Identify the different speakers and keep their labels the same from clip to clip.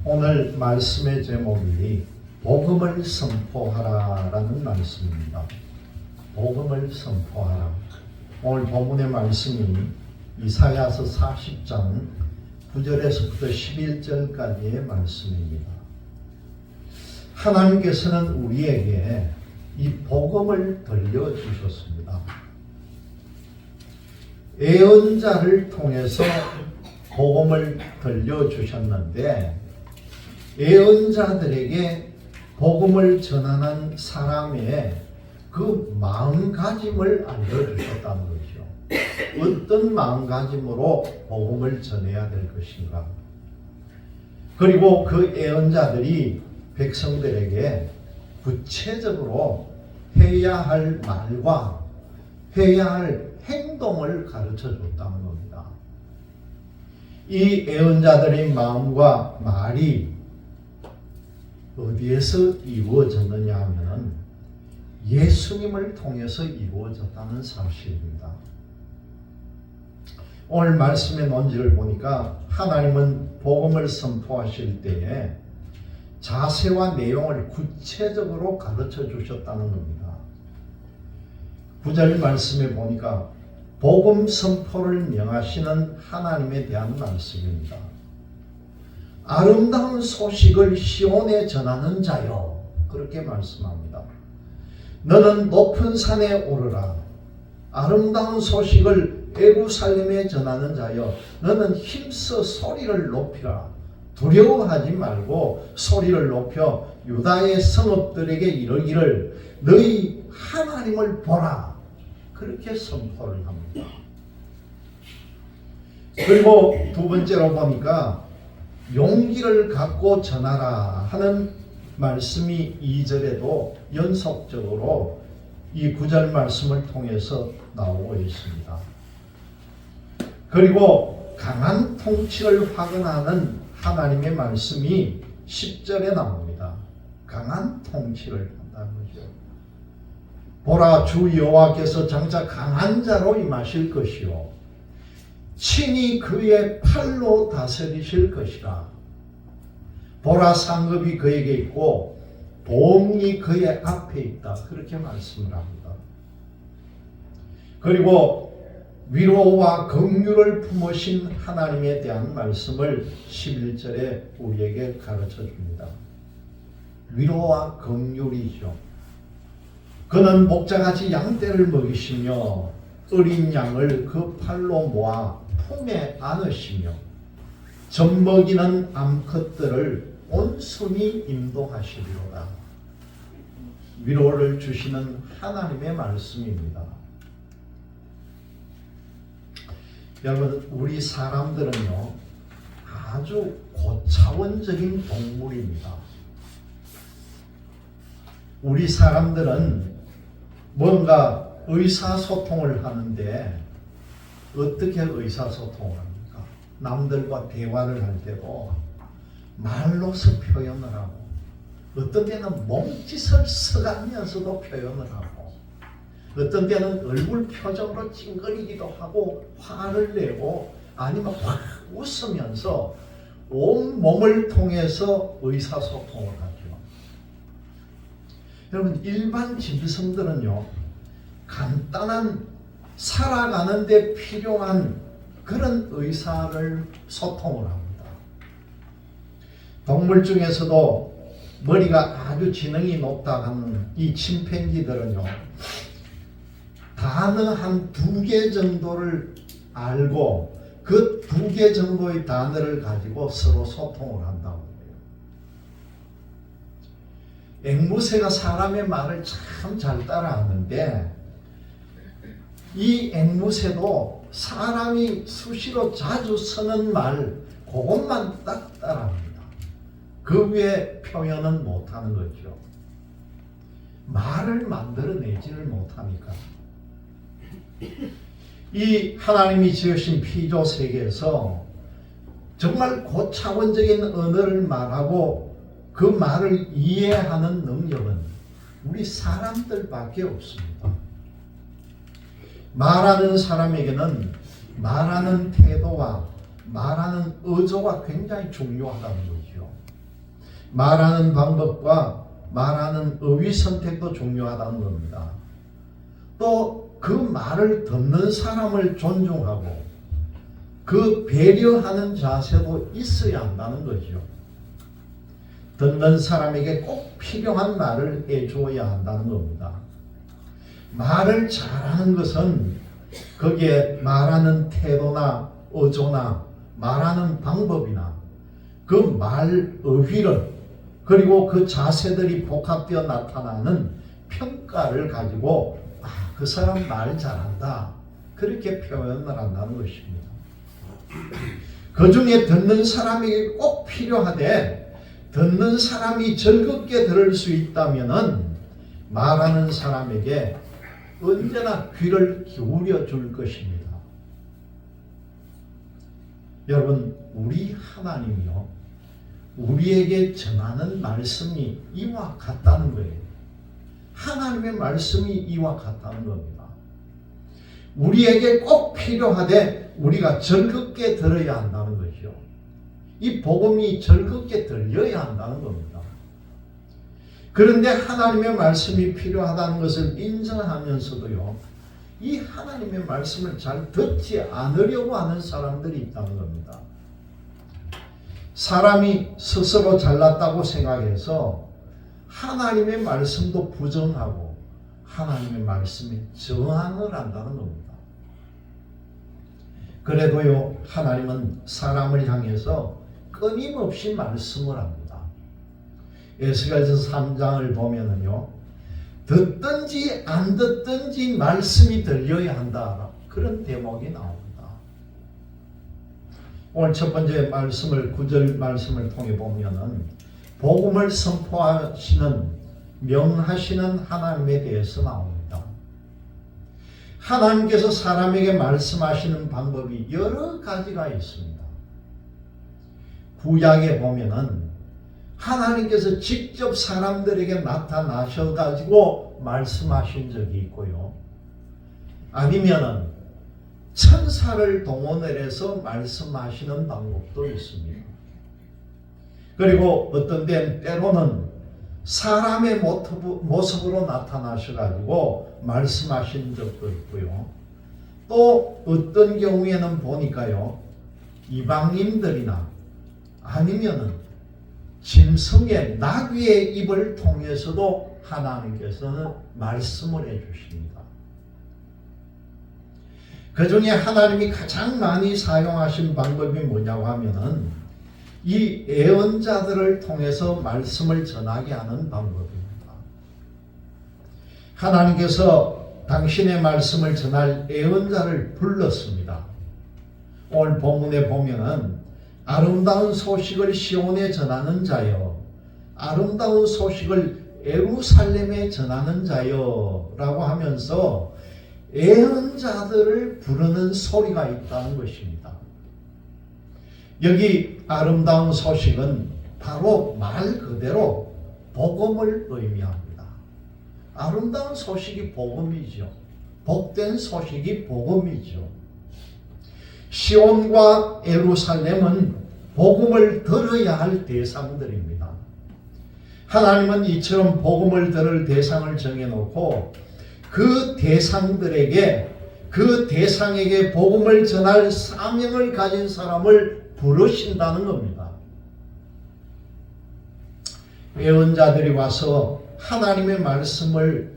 Speaker 1: 오늘 말씀의 제목이 복음을 선포하라라는 말씀입니다. 복음을 선포하라. 오늘 본문의 말씀이 이사야서 40장 9절에서부터 11절까지의 말씀입니다. 하나님께서는 우리에게 이 복음을 들려주셨습니다. 예언자를 통해서 복음을 들려주셨는데 예언자들에게 복음을 전하는 사람의 그 마음가짐을 알려주셨다는 거죠. 어떤 마음가짐으로 복음을 전해야 될 것인가. 그리고 그 예언자들이 백성들에게 구체적으로 해야 할 말과 해야 할 행동을 가르쳐 줬다는 겁니다. 이 예언자들의 마음과 말이 어디에서 이루어졌느냐 하면 예수님을 통해서 이루어졌다는 사실입니다. 오늘 말씀의 논지를 보니까 하나님은 복음을 선포하실 때에 자세와 내용을 구체적으로 가르쳐 주셨다는 겁니다. 9절 말씀에 보니까 복음 선포를 명하시는 하나님에 대한 말씀입니다. 아름다운 소식을 시온에 전하는 자여, 그렇게 말씀합니다. 너는 높은 산에 오르라. 아름다운 소식을 예루살렘에 전하는 자여, 너는 힘써 소리를 높이라. 두려워하지 말고 소리를 높여 유다의 성읍들에게 이르기를 너희 하나님을 보라. 그렇게 선포를 합니다. 그리고 두 번째로 보니까 용기를 갖고 전하라 하는 말씀이 2절에도 연속적으로 이 9절 말씀을 통해서 나오고 있습니다. 그리고 강한 통치를 확언하는 하나님의 말씀이 10절에 나옵니다. 강한 통치를 한다는 거죠. 보라, 주 여호와께서 장차 강한 자로 임하실 것이요 친히 그의 팔로 다스리실 것이라. 보라, 상급이 그에게 있고 보응이 그의 앞에 있다. 그렇게 말씀을 합니다. 그리고 위로와 긍휼을 품으신 하나님에 대한 말씀을 11절에 우리에게 가르쳐 줍니다. 위로와 긍휼이죠. 그는 목자같이 양떼를 먹이시며 어린 양을 그 팔로 모아 품에 안으시며 젖먹이는 암컷들을 온순히 인도하시리로다. 위로를 주시는 하나님의 말씀입니다. 여러분, 우리 사람들은요 아주 고차원적인 동물입니다. 우리 사람들은 뭔가 의사소통을 하는데 어떻게 의사소통을 합니까? 남들과 대화를 할 때도 말로서 표현을 하고 어떤 때는 몸짓을 써가면서도 표현을 하고 어떤 때는 얼굴 표정으로 찡그리기도 하고 화를 내고 아니면 확 웃으면서 온 몸을 통해서 의사소통을 하죠. 여러분, 일반 짐승들은요 간단한 살아가는 데 필요한 그런 의사를 소통을 합니다. 동물 중에서도 머리가 아주 지능이 높다 하는 이 침팬지들은요 단어 한 2개 정도를 알고 그 2개 정도의 단어를 가지고 서로 소통을 한다고 해요. 앵무새가 사람의 말을 참 잘 따라하는데 이 앵무새도 사람이 수시로 자주 쓰는 말 그것만 딱 따라합니다. 그 위에 표현은 못하는 거죠. 말을 만들어내지를 못하니까. 이 하나님이 지으신 피조 세계에서 정말 고차원적인 언어를 말하고 그 말을 이해하는 능력은 우리 사람들밖에 없습니다. 말하는 사람에게는 말하는 태도와 말하는 의도가 굉장히 중요하다는 거죠. 말하는 방법과 말하는 어휘 선택도 중요하다는 겁니다. 또 그 말을 듣는 사람을 존중하고 그 배려하는 자세도 있어야 한다는 거죠. 듣는 사람에게 꼭 필요한 말을 해줘야 한다는 겁니다. 말을 잘하는 것은 거기에 말하는 태도나 어조나 말하는 방법이나 그 말 어휘를 그리고 그 자세들이 복합되어 나타나는 평가를 가지고 그 사람 말 잘한다 그렇게 표현을 한다는 것입니다. 그 중에 듣는 사람에게 꼭 필요하되 듣는 사람이 즐겁게 들을 수 있다면은 말하는 사람에게 언제나 귀를 기울여 줄 것입니다. 여러분, 우리 하나님이요, 우리에게 전하는 말씀이 이와 같다는 거예요. 하나님의 말씀이 이와 같다는 겁니다. 우리에게 꼭 필요하되 우리가 즐겁게 들어야 한다는 것이요. 이 복음이 즐겁게 들려야 한다는 겁니다. 그런데 하나님의 말씀이 필요하다는 것을 인정하면서도요, 이 하나님의 말씀을 잘 듣지 않으려고 하는 사람들이 있다는 겁니다. 사람이 스스로 잘났다고 생각해서 하나님의 말씀도 부정하고 하나님의 말씀에 저항을 한다는 겁니다. 그래도요, 하나님은 사람을 향해서 끊임없이 말씀을 합니다. 에스겔서 3장을 보면은요, 듣든지 안 듣든지 말씀이 들려야 한다, 그런 대목이 나옵니다. 오늘 첫 번째 말씀을 9절 말씀을 통해 보면은 복음을 선포하시는 명하시는 하나님에 대해서 나옵니다. 하나님께서 사람에게 말씀하시는 방법이 여러 가지가 있습니다. 구약에 보면은 하나님께서 직접 사람들에게 나타나셔가지고 말씀하신 적이 있고요. 아니면은 천사를 동원을 해서 말씀하시는 방법도 있습니다. 그리고 어떤 데는 때로는 사람의 모습으로 나타나셔가지고 말씀하신 적도 있고요. 또 어떤 경우에는 보니까요, 이방인들이나 아니면은 짐승의 나귀의 입을 통해서도 하나님께서는 말씀을 해주십니다. 그 중에 하나님이 가장 많이 사용하신 방법이 뭐냐고 하면은 이 예언자들을 통해서 말씀을 전하게 하는 방법입니다. 하나님께서 당신의 말씀을 전할 예언자를 불렀습니다. 오늘 본문에 보면은 아름다운 소식을 시온에 전하는 자여, 아름다운 소식을 예루살렘에 전하는 자여 라고 하면서 예언자들을 부르는 소리가 있다는 것입니다. 여기 아름다운 소식은 바로 말 그대로 복음을 의미합니다. 아름다운 소식이 복음이죠. 복된 소식이 복음이죠. 시온과 예루살렘은 복음을 들어야 할 대상들입니다. 하나님은 이처럼 복음을 들을 대상을 정해놓고 그 대상에게 복음을 전할 사명을 가진 사람을 부르신다는 겁니다. 예언자들이 와서 하나님의 말씀을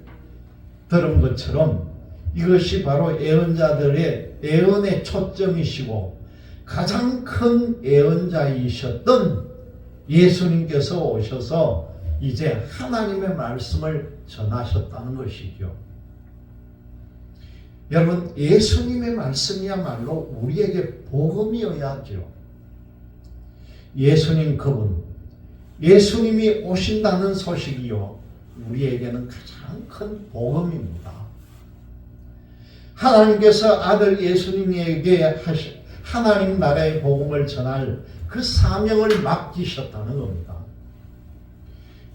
Speaker 1: 들은 것처럼 이것이 바로 예언자들의 예언의 초점이시고 가장 큰 예언자이셨던 예수님께서 오셔서 이제 하나님의 말씀을 전하셨다는 것이죠. 여러분, 예수님의 말씀이야말로 우리에게 복음이어야죠. 예수님 그분, 예수님이 오신다는 소식이요, 우리에게는 가장 큰 복음입니다. 하나님께서 아들 예수님에게 하나님 나라의 복음을 전할 그 사명을 맡기셨다는 겁니다.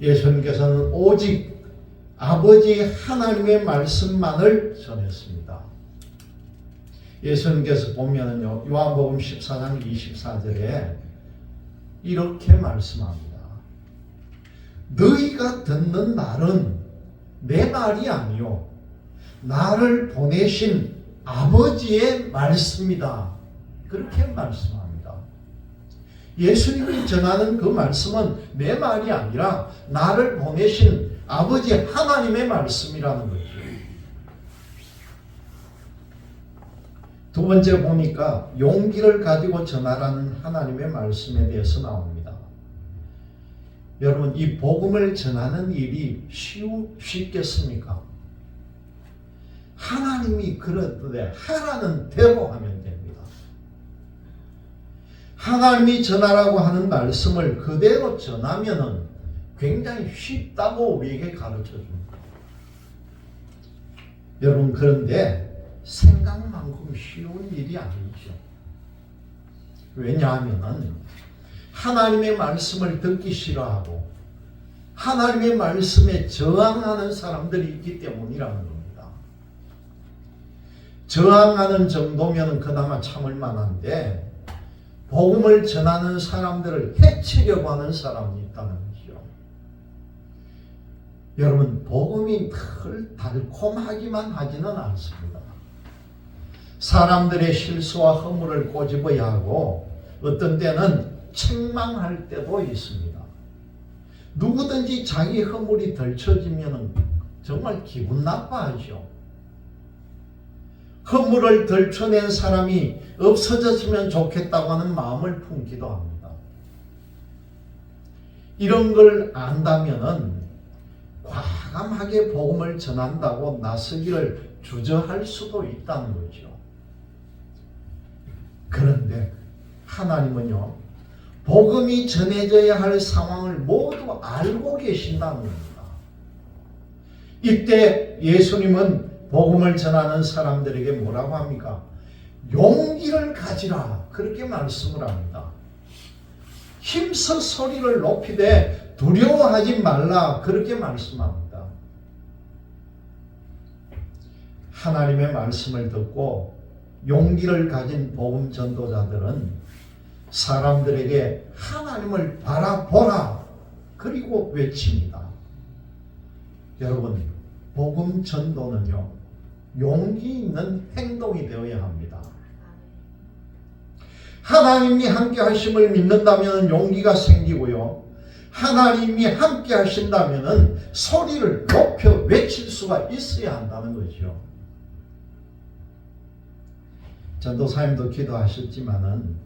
Speaker 1: 예수님께서는 오직 아버지 하나님의 말씀만을 전했습니다. 예수님께서 보면은요, 요한복음 14장 24절에 이렇게 말씀합니다. 너희가 듣는 말은 내 말이 아니요 나를 보내신 아버지의 말씀이다. 그렇게 말씀합니다. 예수님이 전하는 그 말씀은 내 말이 아니라 나를 보내신 아버지 하나님의 말씀이라는 거죠. 두 번째 보니까 용기를 가지고 전하라는 하나님의 말씀에 대해서 나옵니다. 여러분, 이 복음을 전하는 일이 쉽겠습니까? 하나님이 그러되 하라는 대로 하면 됩니다. 하나님이 전하라고 하는 말씀을 그대로 전하면은 굉장히 쉽다고 우리에게 가르쳐 줍니다. 여러분, 그런데 생각만큼 쉬운 일이 아니죠. 왜냐하면 하나님의 말씀을 듣기 싫어하고 하나님의 말씀에 저항하는 사람들이 있기 때문이라는 겁니다. 저항하는 정도면 그나마 참을 만한데 복음을 전하는 사람들을 해치려고 하는 사람이 있다는 거죠. 여러분, 복음이 늘 달콤하기만 하지는 않습니다. 사람들의 실수와 허물을 꼬집어야 하고 어떤 때는 책망할 때도 있습니다. 누구든지 자기 허물이 덜쳐지면 정말 기분 나빠하죠. 허물을 덜쳐낸 사람이 없어졌으면 좋겠다고 하는 마음을 품기도 합니다. 이런 걸 안다면은 과감하게 복음을 전한다고 나서기를 주저할 수도 있다는 거죠. 그런데 하나님은요, 복음이 전해져야 할 상황을 모두 알고 계신다는 겁니다. 이때 예수님은 복음을 전하는 사람들에게 뭐라고 합니까? 용기를 가지라, 그렇게 말씀을 합니다. 힘써 소리를 높이되 두려워하지 말라, 그렇게 말씀합니다. 하나님의 말씀을 듣고 용기를 가진 복음 전도자들은 사람들에게 하나님을 바라보라, 그리고 외칩니다. 여러분, 복음 전도는요, 용기 있는 행동이 되어야 합니다. 하나님이 함께 하심을 믿는다면 용기가 생기고요, 하나님이 함께 하신다면 소리를 높여 외칠 수가 있어야 한다는 거죠. 전도사님도 기도하셨지만은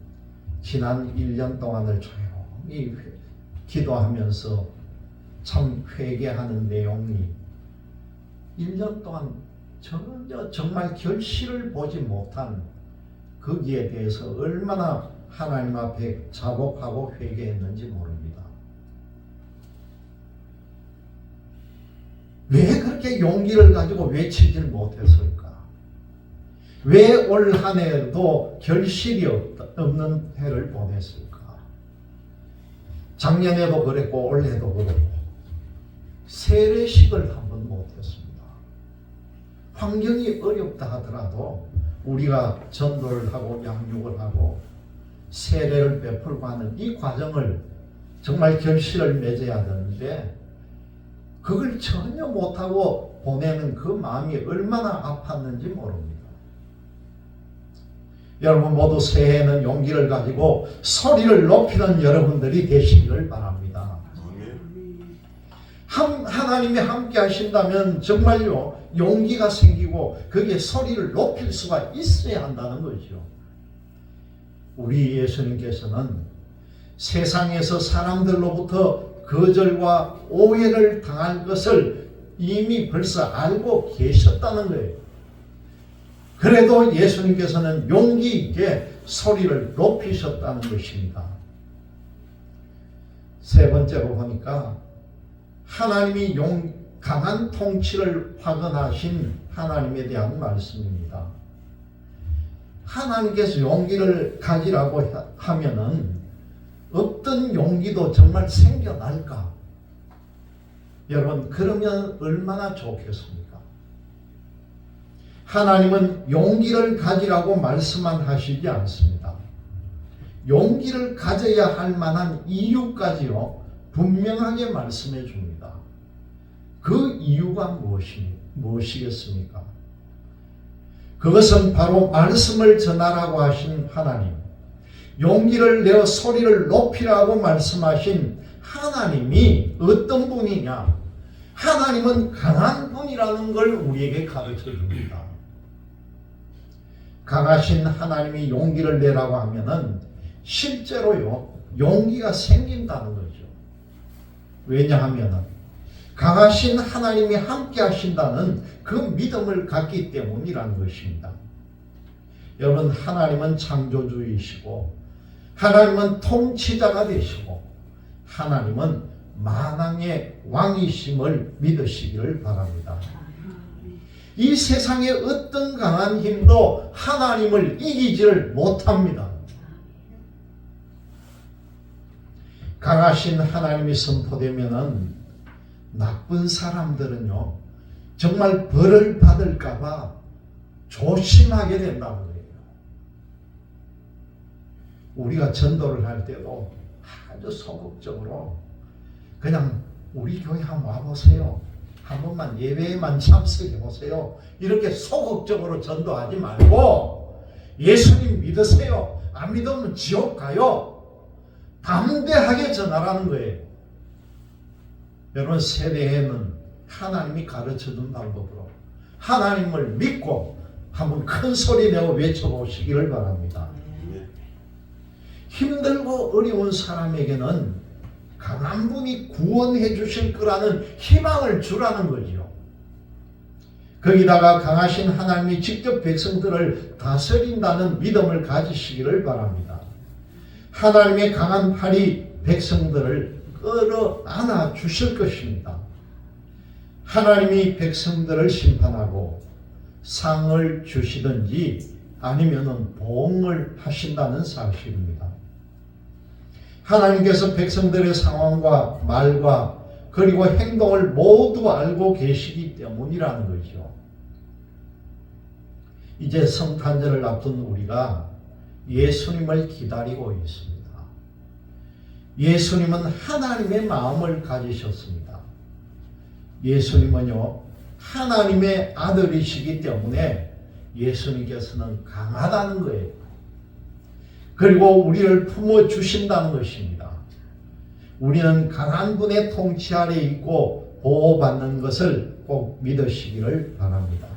Speaker 1: 지난 1년 동안을 조용히 기도하면서 참 회개하는 내용이 1년 동안 전혀 정말 결실을 보지 못한 거기에 대해서 얼마나 하나님 앞에 자복하고 회개했는지 모릅니다. 왜 그렇게 용기를 가지고 외치질 못했을까? 왜 올 한 해도 결실이 없는 해를 보냈을까? 작년에도 그랬고 올해도 그렇고 세례식을 한 번 못했습니다. 환경이 어렵다 하더라도 우리가 전도를 하고 양육을 하고 세례를 베풀고 하는 이 과정을 정말 결실을 맺어야 되는데 그걸 전혀 못하고 보내는 그 마음이 얼마나 아팠는지 모릅니다. 여러분 모두 새해에는 용기를 가지고 소리를 높이는 여러분들이 되시기를 바랍니다. 하나님이 함께 하신다면 정말요 용기가 생기고 거기에 소리를 높일 수가 있어야 한다는 거죠. 우리 예수님께서는 세상에서 사람들로부터 거절과 오해를 당할 것을 이미 벌써 알고 계셨다는 거예요. 그래도 예수님께서는 용기 있게 소리를 높이셨다는 것입니다. 세 번째로 보니까 하나님이 강한 통치를 확언하신 하나님에 대한 말씀입니다. 하나님께서 용기를 가지라고 하면은 어떤 용기도 정말 생겨날까? 여러분, 그러면 얼마나 좋겠습니까? 하나님은 용기를 가지라고 말씀만 하시지 않습니다. 용기를 가져야 할 만한 이유까지요, 분명하게 말씀해 줍니다. 그 이유가 무엇이겠습니까? 그것은 바로 말씀을 전하라고 하신 하나님, 용기를 내어 소리를 높이라고 말씀하신 하나님이 어떤 분이냐? 하나님은 강한 분이라는 걸 우리에게 가르쳐 줍니다. 강하신 하나님이 용기를 내라고 하면은 실제로요, 용기가 생긴다는 거죠. 왜냐하면은 강하신 하나님이 함께 하신다는 그 믿음을 갖기 때문이라는 것입니다. 여러분, 하나님은 창조주이시고 하나님은 통치자가 되시고 하나님은 만왕의 왕이심을 믿으시기를 바랍니다. 이 세상의 어떤 강한 힘도 하나님을 이기지를 못합니다. 강하신 하나님이 선포되면은 나쁜 사람들은요, 정말 벌을 받을까봐 조심하게 된다는 거예요. 우리가 전도를 할 때도 아주 소극적으로 그냥 우리 교회 한번 와보세요. 한 번만 예배에만 참석해 보세요. 이렇게 소극적으로 전도하지 말고 예수님 믿으세요. 안 믿으면 지옥 가요. 담대하게 전하라는 거예요. 여러분, 세대에는 하나님이 가르쳐준 방법으로 하나님을 믿고 한번 큰 소리 내고 외쳐보시기를 바랍니다. 힘들고 어려운 사람에게는 강한 분이 구원해 주실 거라는 희망을 주라는 거죠. 거기다가 강하신 하나님이 직접 백성들을 다스린다는 믿음을 가지시기를 바랍니다. 하나님의 강한 팔이 백성들을 끌어안아 주실 것입니다. 하나님이 백성들을 심판하고 상을 주시든지 아니면은 보응을 하신다는 사실입니다. 하나님께서 백성들의 상황과 말과 그리고 행동을 모두 알고 계시기 때문이라는 거죠. 이제 성탄절을 앞둔 우리가 예수님을 기다리고 있습니다. 예수님은 하나님의 마음을 가지셨습니다. 예수님은요, 하나님의 아들이시기 때문에 예수님께서는 강하다는 거예요. 그리고 우리를 품어주신다는 것입니다. 우리는 강한 분의 통치 아래 있고 보호받는 것을 꼭 믿으시기를 바랍니다.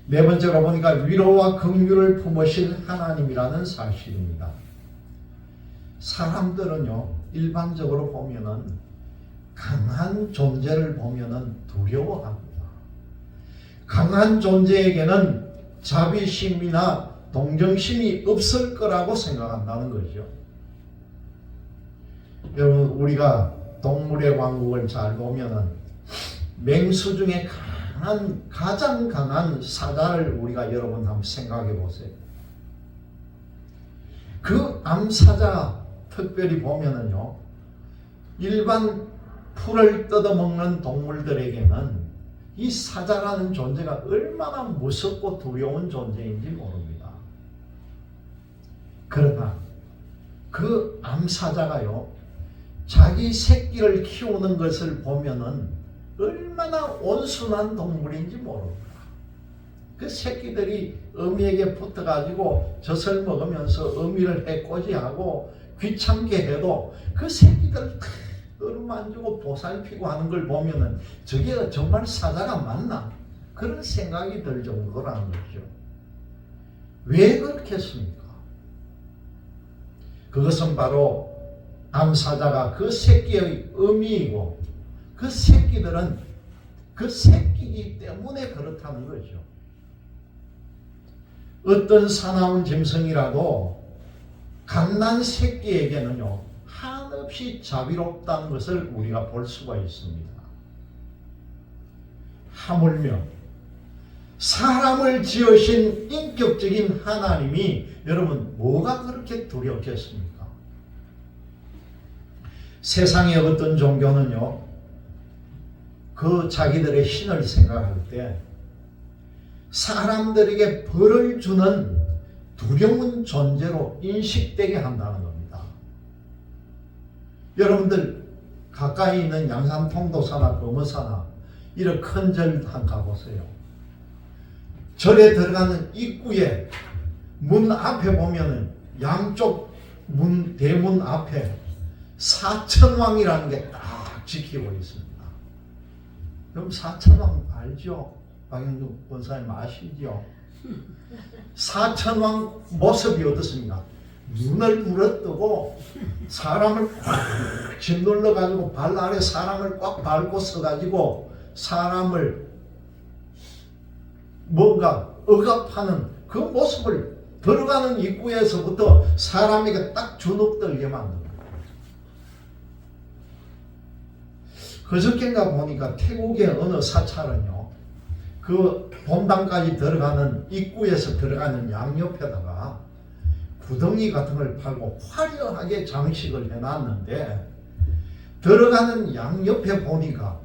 Speaker 1: 네 번째로 보니까 위로와 긍휼을 품으실 하나님이라는 사실입니다. 사람들은요, 일반적으로 보면은 강한 존재를 보면은 두려워합니다. 강한 존재에게는 자비심이나 동정심이 없을 거라고 생각한다는 거죠. 여러분, 우리가 동물의 왕국을 잘 보면은 맹수 중에 가장 강한 사자를 우리가 여러분 한번 생각해 보세요. 그 암사자 특별히 보면은요, 일반 풀을 뜯어먹는 동물들에게는 이 사자라는 존재가 얼마나 무섭고 두려운 존재인지 모릅니다. 그러나 그 암사자가요, 자기 새끼를 키우는 것을 보면은 얼마나 온순한 동물인지 모릅니다. 그 새끼들이 어미에게 붙어가지고 젖을 먹으면서 어미를 해코지하고 귀찮게 해도 그 새끼들 끌어만지고 보살피고 하는 걸 보면은 저게 정말 사자가 맞나? 그런 생각이 들 정도라는 거죠. 왜 그렇겠습니까? 그것은 바로 암사자가 그 새끼의 어미이고 그 새끼들은 그 새끼이기 때문에 그렇다는 거죠. 어떤 사나운 짐승이라도 갓난 새끼에게는요, 한없이 자비롭다는 것을 우리가 볼 수가 있습니다. 하물며 사람을 지으신 인격적인 하나님이 여러분 뭐가 그렇게 두렵겠습니까? 세상의 어떤 종교는요, 그 자기들의 신을 생각할 때 사람들에게 벌을 주는 두려운 존재로 인식되게 한다는 겁니다. 여러분들 가까이 있는 양산 통도사나 범어사나 이런 큰 절 한 가보세요. 절에 들어가는 입구에 문 앞에 보면은 양쪽 문 대문 앞에 사천왕이라는 게 딱 지키고 있습니다. 그럼 사천왕 알죠? 박영준 권사님 아시죠? 사천왕 모습이 어떻습니까? 눈을 부러뜨고 사람을 꽉 짓눌러 가지고 발 아래 사람을 꽉 밟고 서 가지고 사람을 뭔가 억압하는 그 모습을 들어가는 입구에서부터 사람에게 딱 주눅들게 만듭니다. 그저께인가 보니까 태국의 어느 사찰은요, 그 본당까지 들어가는 입구에서 들어가는 양옆에다가 구덩이 같은 걸 팔고 화려하게 장식을 해놨는데 들어가는 양옆에 보니까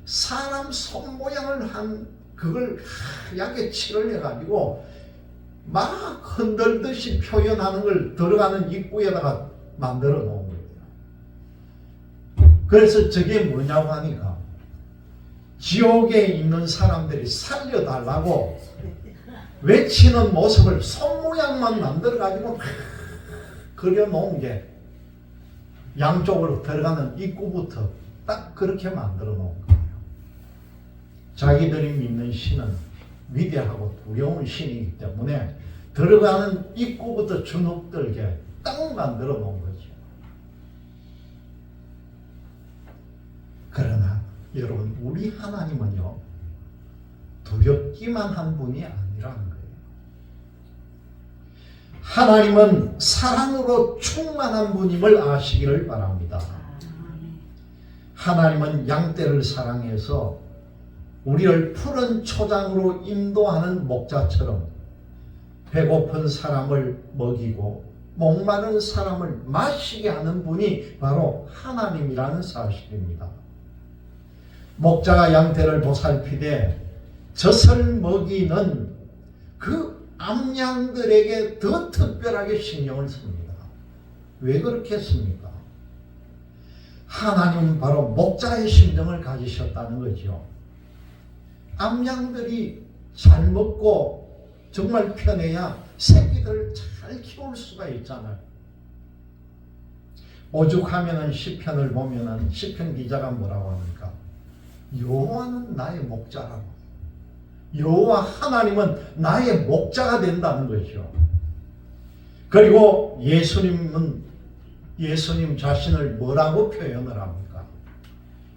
Speaker 1: 사람 손 모양을 한 그걸 하얗게 칠을 해가지고 막 흔들듯이 표현하는 걸 들어가는 입구에다가 만들어 놓은 거예요. 그래서 저게 뭐냐고 하니까 지옥에 있는 사람들이 살려달라고 외치는 모습을 손 모양만 만들어가지고 그려놓은 게 양쪽으로 들어가는 입구부터 딱 그렇게 만들어 놓은 거예요. 자기들이 믿는 신은 위대하고 두려운 신이기 때문에 들어가는 입구부터 주눅들게 딱 만들어 놓은 거죠. 그러나 여러분, 우리 하나님은요, 두렵기만 한 분이 아니라는 거예요. 하나님은 사랑으로 충만한 분임을 아시기를 바랍니다. 하나님은 양떼를 사랑해서 우리를 푸른 초장으로 인도하는 목자처럼 배고픈 사람을 먹이고 목마른 사람을 마시게 하는 분이 바로 하나님이라는 사실입니다. 목자가 양떼를 보살피되 젖을 먹이는 그 암양들에게 더 특별하게 신경을 씁니다. 왜 그렇게 했습니까? 하나님은 바로 목자의 심정을 가지셨다는 거죠. 암양들이 잘 먹고 정말 편해야 새끼들을 잘 키울 수가 있잖아요. 오죽하면은 시편을 보면은 시편 기자가 뭐라고 합니까? 여호와는 나의 목자라고. 여호와 하나님은 나의 목자가 된다는 거죠. 그리고 예수님 자신을 뭐라고 표현을 합니까?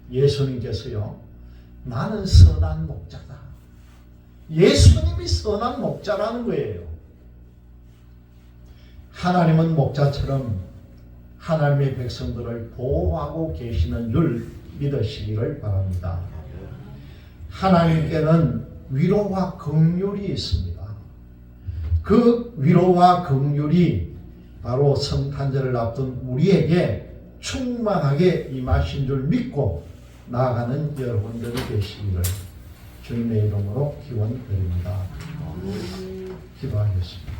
Speaker 1: 예수님께서요, 나는 선한 목자다. 예수님이 선한 목자라는 거예요. 하나님은 목자처럼 하나님의 백성들을 보호하고 계시는 줄 믿으시기를 바랍니다. 하나님께는 위로와 긍휼이 있습니다. 그 위로와 긍휼이 바로 성탄절을 앞둔 우리에게 충만하게 임하신 줄 믿고 나아가는 여러분들이 되시기를 주님의 이름으로 기원드립니다. 기도하겠습니다.